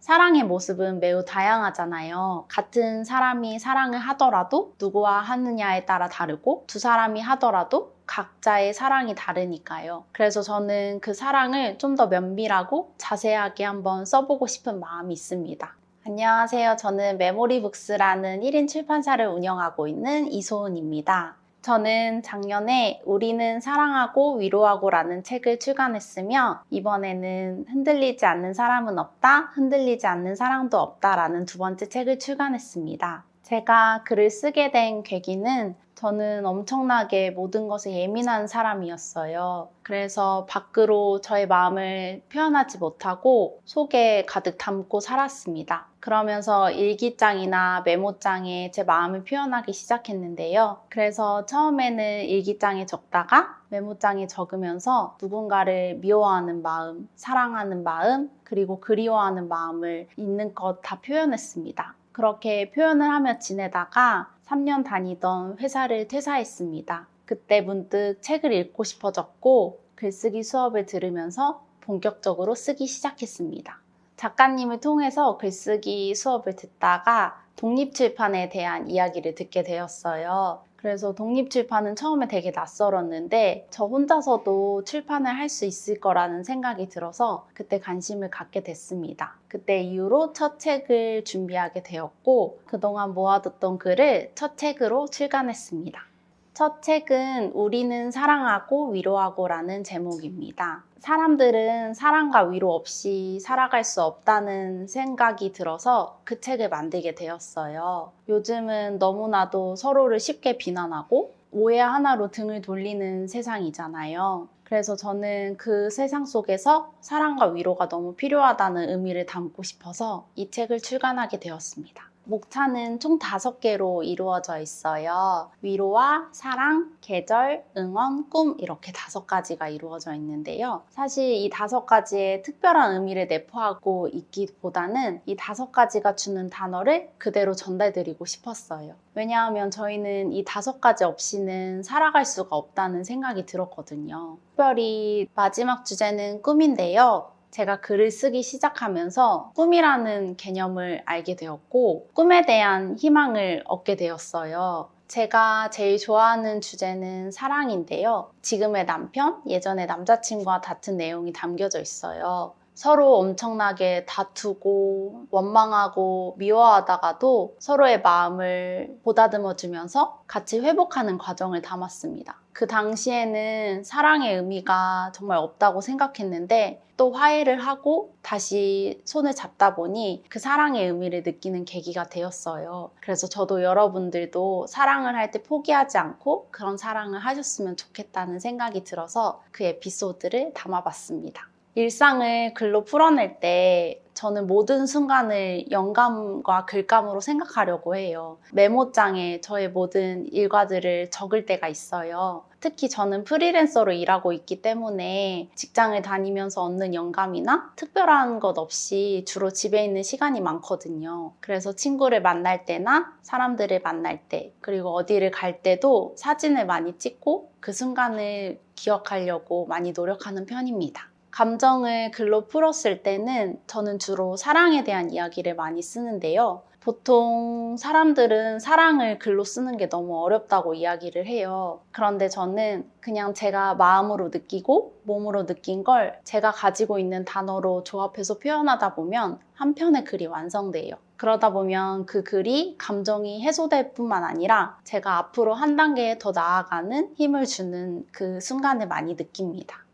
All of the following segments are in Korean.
사랑의 모습은 매우 다양하잖아요. 같은 사람이 사랑을 하더라도 누구와 하느냐에 따라 다르고 두 사람이 하더라도 각자의 사랑이 다르니까요. 그래서 저는 그 사랑을 좀 더 면밀하고 자세하게 한번 써보고 싶은 마음이 있습니다. 안녕하세요. 저는 메모리북스라는 1인 출판사를 운영하고 있는 이소은입니다. 저는 작년에 우리는 사랑하고 위로하고 라는 책을 출간했으며 이번에는 흔들리지 않는 사람은 없다, 흔들리지 않는 사랑도 없다 라는 두 번째 책을 출간했습니다. 제가 글을 쓰게 된 계기는 저는 엄청나게 모든 것에 예민한 사람이었어요. 그래서 밖으로 저의 마음을 표현하지 못하고 속에 가득 담고 살았습니다. 그러면서 일기장이나 메모장에 제 마음을 표현하기 시작했는데요. 그래서 처음에는 일기장에 적다가 메모장에 적으면서 누군가를 미워하는 마음, 사랑하는 마음, 그리고 그리워하는 마음을 있는 것 다 표현했습니다. 그렇게 표현을 하며 지내다가 3년 다니던 회사를 퇴사했습니다. 그때 문득 책을 읽고 싶어졌고 글쓰기 수업을 들으면서 본격적으로 쓰기 시작했습니다. 작가님을 통해서 글쓰기 수업을 듣다가 독립출판에 대한 이야기를 듣게 되었어요. 그래서 독립출판은 처음에 되게 낯설었는데 저 혼자서도 출판을 할 수 있을 거라는 생각이 들어서 그때 관심을 갖게 됐습니다. 그때 이후로 첫 책을 준비하게 되었고 그동안 모아뒀던 글을 첫 책으로 출간했습니다. 첫 책은 우리는 사랑하고 위로하고 라는 제목입니다. 사람들은 사랑과 위로 없이 살아갈 수 없다는 생각이 들어서 그 책을 만들게 되었어요. 요즘은 너무나도 서로를 쉽게 비난하고 오해 하나로 등을 돌리는 세상이잖아요. 그래서 저는 그 세상 속에서 사랑과 위로가 너무 필요하다는 의미를 담고 싶어서 이 책을 출간하게 되었습니다. 목차는 총 5개로 이루어져 있어요. 위로와 사랑, 계절, 응원, 꿈 이렇게 5가지가 이루어져 있는데요. 사실 이 5가지의 특별한 의미를 내포하고 있기보다는 이 5가지가 주는 단어를 그대로 전달드리고 싶었어요. 왜냐하면 저희는 이 5가지 없이는 살아갈 수가 없다는 생각이 들었거든요. 특별히 마지막 주제는 꿈인데요. 제가 글을 쓰기 시작하면서 꿈이라는 개념을 알게 되었고 꿈에 대한 희망을 얻게 되었어요. 제가 제일 좋아하는 주제는 사랑인데요. 지금의 남편, 예전의 남자친구와 다툰 내용이 담겨져 있어요. 서로 엄청나게 다투고 원망하고 미워하다가도 서로의 마음을 보다듬어주면서 같이 회복하는 과정을 담았습니다. 그 당시에는 사랑의 의미가 정말 없다고 생각했는데 또 화해를 하고 다시 손을 잡다 보니 그 사랑의 의미를 느끼는 계기가 되었어요. 그래서 저도 여러분들도 사랑을 할 때 포기하지 않고 그런 사랑을 하셨으면 좋겠다는 생각이 들어서 그 에피소드를 담아봤습니다. 일상을 글로 풀어낼 때 저는 모든 순간을 영감과 글감으로 생각하려고 해요. 메모장에 저의 모든 일과들을 적을 때가 있어요. 특히 저는 프리랜서로 일하고 있기 때문에 직장을 다니면서 얻는 영감이나 특별한 것 없이 주로 집에 있는 시간이 많거든요. 그래서 친구를 만날 때나 사람들을 만날 때 그리고 어디를 갈 때도 사진을 많이 찍고 그 순간을 기억하려고 많이 노력하는 편입니다. 감정을 글로 풀었을 때는 저는 주로 사랑에 대한 이야기를 많이 쓰는데요. 보통 사람들은 사랑을 글로 쓰는 게 너무 어렵다고 이야기를 해요. 그런데 저는 그냥 제가 마음으로 느끼고 몸으로 느낀 걸 제가 가지고 있는 단어로 조합해서 표현하다 보면 한 편의 글이 완성돼요. 그러다 보면 그 글이 감정이 해소될 뿐만 아니라 제가 앞으로 한 단계 더 나아가는 힘을 주는 그 순간을 많이 느낍니다.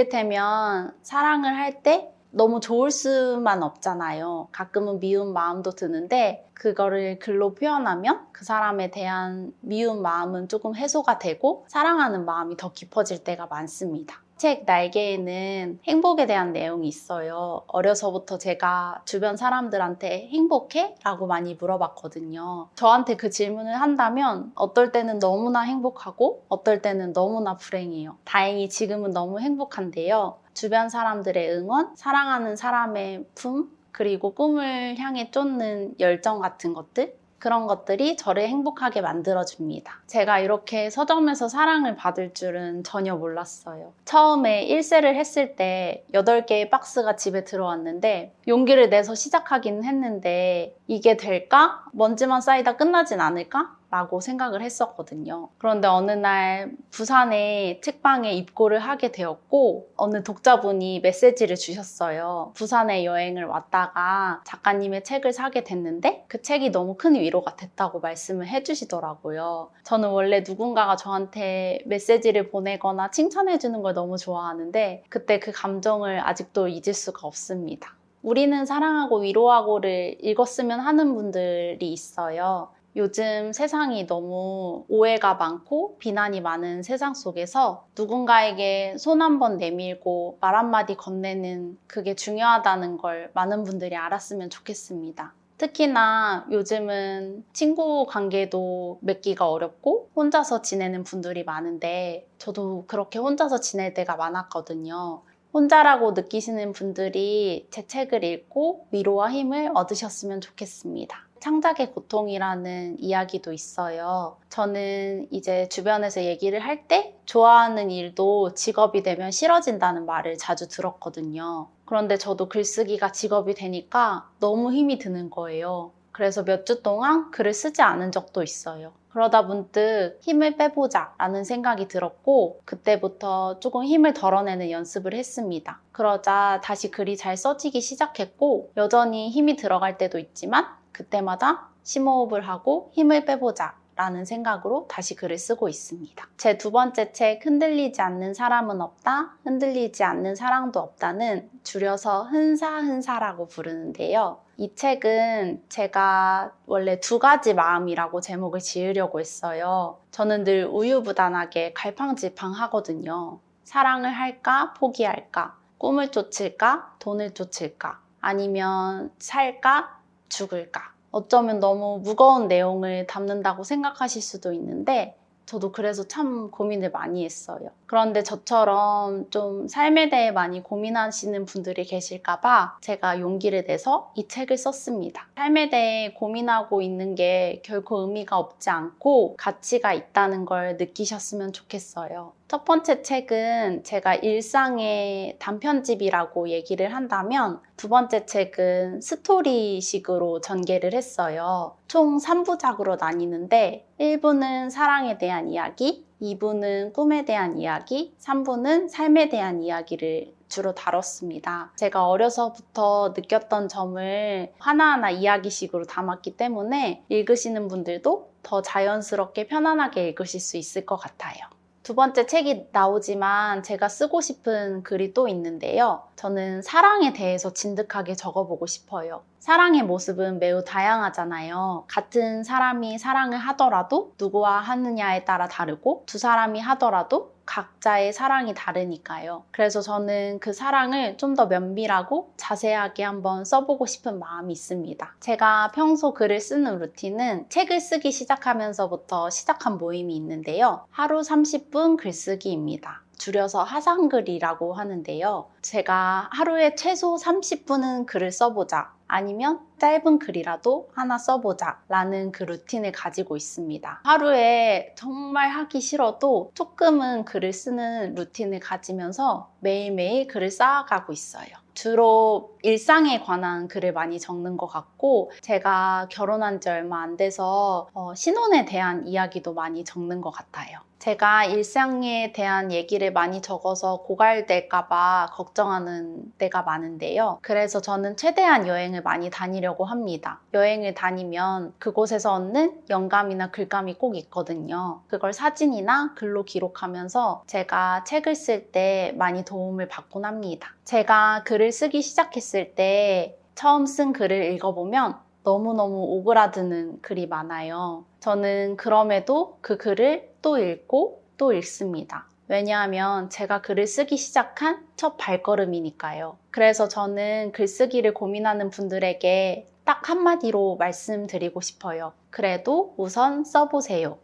이를테면 사랑을 할 때 너무 좋을 수만 없잖아요. 가끔은 미운 마음도 드는데 그거를 글로 표현하면 그 사람에 대한 미운 마음은 조금 해소가 되고 사랑하는 마음이 더 깊어질 때가 많습니다. 책 날개에는 행복에 대한 내용이 있어요. 어려서부터 제가 주변 사람들한테 행복해? 라고 많이 물어봤거든요. 저한테 그 질문을 한다면 어떨 때는 너무나 행복하고 어떨 때는 너무나 불행해요. 다행히 지금은 너무 행복한데요. 주변 사람들의 응원, 사랑하는 사람의 품, 그리고 꿈을 향해 쫓는 열정 같은 것들 그런 것들이 저를 행복하게 만들어줍니다. 제가 이렇게 서점에서 사랑을 받을 줄은 전혀 몰랐어요. 처음에 1세를 했을 때 8개의 박스가 집에 들어왔는데 용기를 내서 시작하기는 했는데 이게 될까? 먼지만 쌓이다 끝나진 않을까? 라고 생각을 했었거든요. 그런데 어느 날 부산에 책방에 입고를 하게 되었고 어느 독자분이 메시지를 주셨어요. 부산에 여행을 왔다가 작가님의 책을 사게 됐는데 그 책이 너무 큰 위로가 됐다고 말씀을 해주시더라고요. 저는 원래 누군가가 저한테 메시지를 보내거나 칭찬해주는 걸 너무 좋아하는데 그때 그 감정을 아직도 잊을 수가 없습니다. 우리는 사랑하고 위로하고를 읽었으면 하는 분들이 있어요. 요즘 세상이 너무 오해가 많고 비난이 많은 세상 속에서 누군가에게 손 한 번 내밀고 말 한마디 건네는 그게 중요하다는 걸 많은 분들이 알았으면 좋겠습니다. 특히나 요즘은 친구 관계도 맺기가 어렵고 혼자서 지내는 분들이 많은데 저도 그렇게 혼자서 지낼 때가 많았거든요. 혼자라고 느끼시는 분들이 제 책을 읽고 위로와 힘을 얻으셨으면 좋겠습니다. 창작의 고통이라는 이야기도 있어요. 저는 이제 주변에서 얘기를 할 때 좋아하는 일도 직업이 되면 싫어진다는 말을 자주 들었거든요. 그런데 저도 글쓰기가 직업이 되니까 너무 힘이 드는 거예요. 그래서 몇 주 동안 글을 쓰지 않은 적도 있어요. 그러다 문득 힘을 빼보자 라는 생각이 들었고 그때부터 조금 힘을 덜어내는 연습을 했습니다. 그러자 다시 글이 잘 써지기 시작했고 여전히 힘이 들어갈 때도 있지만 그때마다 심호흡을 하고 힘을 빼보자 라는 생각으로 다시 글을 쓰고 있습니다. 제 두 번째 책 흔들리지 않는 사람은 없다, 흔들리지 않는 사랑도 없다는 줄여서 흔사흔사라고 부르는데요. 이 책은 제가 원래 2가지 마음이라고 제목을 지으려고 했어요. 저는 늘 우유부단하게 갈팡질팡하거든요. 사랑을 할까 포기할까, 꿈을 쫓을까 돈을 쫓을까, 아니면 살까 죽을까. 어쩌면 너무 무거운 내용을 담는다고 생각하실 수도 있는데 저도 그래서 참 고민을 많이 했어요. 그런데 저처럼 좀 삶에 대해 많이 고민하시는 분들이 계실까 봐 제가 용기를 내서 이 책을 썼습니다. 삶에 대해 고민하고 있는 게 결코 의미가 없지 않고 가치가 있다는 걸 느끼셨으면 좋겠어요. 첫 번째 책은 제가 일상의 단편집이라고 얘기를 한다면 두 번째 책은 스토리식으로 전개를 했어요. 총 3부작으로 나뉘는데 1부는 사랑에 대한 이야기, 2부는 꿈에 대한 이야기, 3부는 삶에 대한 이야기를 주로 다뤘습니다. 제가 어려서부터 느꼈던 점을 하나하나 이야기식으로 담았기 때문에 읽으시는 분들도 더 자연스럽게 편안하게 읽으실 수 있을 것 같아요. 두 번째 책이 나오지만 제가 쓰고 싶은 글이 또 있는데요. 저는 사랑에 대해서 진득하게 적어보고 싶어요. 사랑의 모습은 매우 다양하잖아요. 같은 사람이 사랑을 하더라도 누구와 하느냐에 따라 다르고 두 사람이 하더라도 각자의 사랑이 다르니까요. 그래서 저는 그 사랑을 좀 더 면밀하고 자세하게 한번 써보고 싶은 마음이 있습니다. 제가 평소 글을 쓰는 루틴은 책을 쓰기 시작하면서부터 시작한 모임이 있는데요. 하루 30분 글쓰기입니다. 줄여서 하상글이라고 하는데요. 제가 하루에 최소 30분은 글을 써보자, 아니면 짧은 글이라도 하나 써보자 라는 그 루틴을 가지고 있습니다. 하루에 정말 하기 싫어도 조금은 글을 쓰는 루틴을 가지면서 매일매일 글을 쌓아가고 있어요. 주로 일상에 관한 글을 많이 적는 것 같고 제가 결혼한 지 얼마 안 돼서 신혼에 대한 이야기도 많이 적는 것 같아요. 제가 일상에 대한 얘기를 많이 적어서 고갈될까봐 걱정하는 때가 많은데요. 그래서 저는 최대한 여행을 많이 다니려고 합니다. 여행을 다니면 그곳에서 얻는 영감이나 글감이 꼭 있거든요. 그걸 사진이나 글로 기록하면서 제가 책을 쓸 때 많이 도움을 받곤 합니다. 제가 글을 쓰기 시작했을 때 처음 쓴 글을 읽어보면 너무너무 오그라드는 글이 많아요. 저는 그럼에도 그 글을 또 읽고 또 읽습니다. 왜냐하면 제가 글을 쓰기 시작한 첫 발걸음이니까요. 그래서 저는 글쓰기를 고민하는 분들에게 딱 한마디로 말씀드리고 싶어요. 그래도 우선 써보세요.